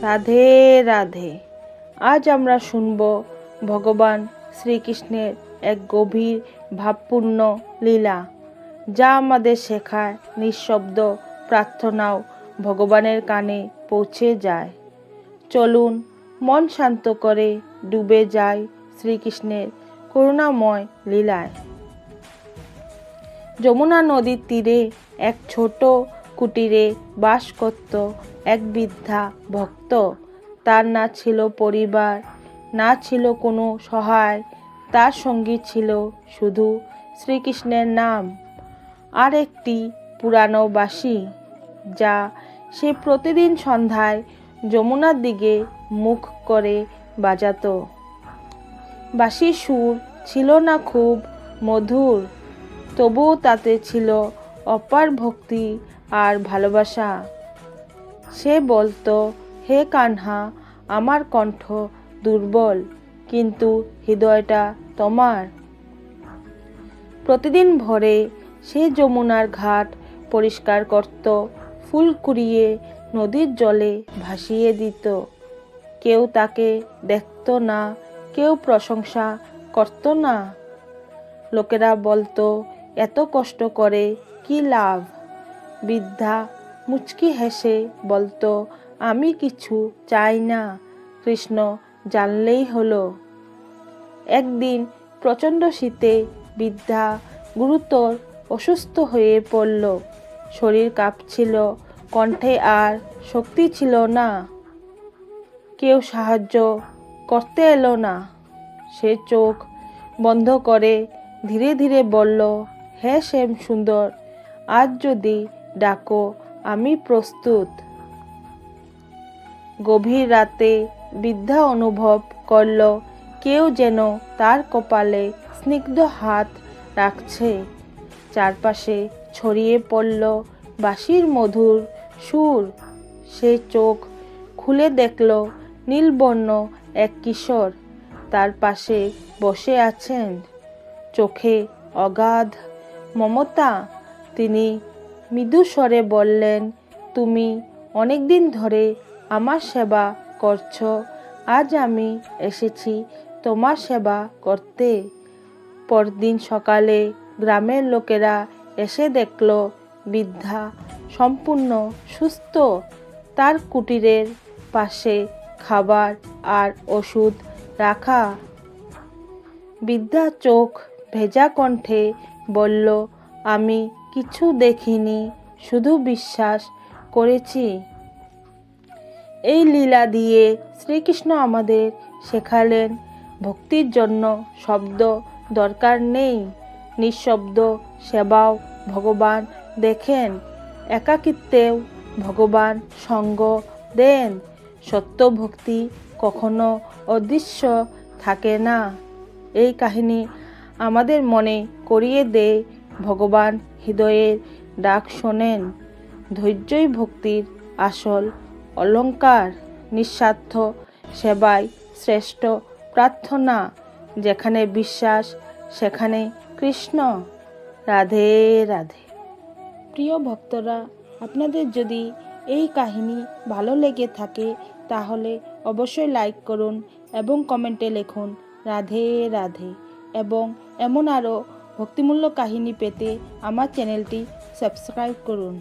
রাধে রাধে। আজ আমরা শুনব ভগবান শ্রীকৃষ্ণের এক গভীর ভাবপূর্ণ লীলা, যা আমাদের শেখায় নিঃশব্দ প্রার্থনাও ভগবানের কানে পৌঁছে যায়। চলুন মন শান্ত করে ডুবে যায় শ্রীকৃষ্ণের করুণাময় লীলায়। যমুনা নদীর তীরে এক ছোট কুটিরে বাস করত এক বৃদ্ধা ভক্ত। তার না ছিল পরিবার, না ছিল কোনো সহায়, তার সঙ্গী ছিল শুধু শ্রীকৃষ্ণের নাম আর একটি পুরানো বাঁশি, যা সে প্রতিদিন সন্ধ্যায় যমুনার দিকে মুখ করে বাজাতো। বাঁশির সুর ছিল না খুব মধুর, তবুও তাতে ছিল অপার ভক্তি আর ভালোবাসা। সে বলতো, হে কানহা, আমার কণ্ঠ দুর্বল, কিন্তু হৃদয়টা তোমার। প্রতিদিন ভোরে সে যমুনার ঘাট পরিষ্কার করত, ফুল কুড়িয়ে নদীর জলে ভাসিয়ে দিত। কেউ তাকে দেখত না, কেউ প্রশংসা করত না। লোকেরা বলতো, এত কষ্ট করে কি লাভ? বৃদ্ধা মুচকি হেসে বলতো, আমি কিছু চাই না, কৃষ্ণ জানলেই হলো। একদিন প্রচণ্ড শীতে বৃদ্ধা গুরুতর অসুস্থ হয়ে পড়ল। শরীর কাঁপছিল, কণ্ঠে আর শক্তি ছিল না। কেউ সাহায্য করতে এলো না। সে চোখ বন্ধ করে ধীরে ধীরে বলল, হে শ্যাম সুন্দর, আজ যদি ডাকো আমি প্রস্তুত। গভীর রাতে বৃদ্ধা অনুভব করল কেউ যেন তার কপালে স্নিগ্ধ হাত রাখছে। চারপাশে ছড়িয়ে পড়ল বাঁশির মধুর সুর। সে চোখ খুলে দেখল নীলবর্ণ এক কিশোর তার পাশে বসে আছেন, চোখে অগাধ মমতা। তিনি মৃদু স্বরে বললেন, তুমি অনেকদিন ধরে আমার সেবা করছো, আজ আমি এসেছি তোমার সেবা করতে। পরদিন সকালে গ্রামের লোকেরা এসে দেখল বৃদ্ধা সম্পূর্ণ সুস্থ। তার কুটিরের পাশে খাবার আর ওষুধ রাখা। বৃদ্ধা চোখ ভেজা কণ্ঠে বলল, আমি কিছু দেখিনি, শুধু বিশ্বাস করেছি। এই লীলা দিয়ে শ্রীকৃষ্ণ আমাদের শেখালেন, ভক্তির জন্য শব্দ দরকার নেই, নিঃশব্দ সেবাও ভগবান দেখেন, একাকিত্বেও ভগবান সঙ্গ দেন। সত্য ভক্তি কখনো অদৃশ্য থাকে না। এই কাহিনী আমাদের মনে করিয়ে দেয়, ভগবান হৃদয়ের ডাক শোনেন। ধৈর্যই ভক্তির আসল অলংকার। নিঃস্বার্থ সেবাই শ্রেষ্ঠ প্রার্থনা। যেখানে বিশ্বাস সেখানে কৃষ্ণ। রাধে রাধে। প্রিয় ভক্তরা, আপনাদের যদি এই কাহিনী ভালো লেগে থাকে তাহলে অবশ্যই লাইক করুন এবং কমেন্টে লিখুন রাধে রাধে। এবং এমন আরও ভক্তিমূল্য কাহিনী পেতে আমার চ্যানেলটি সাবস্ক্রাইব করুন।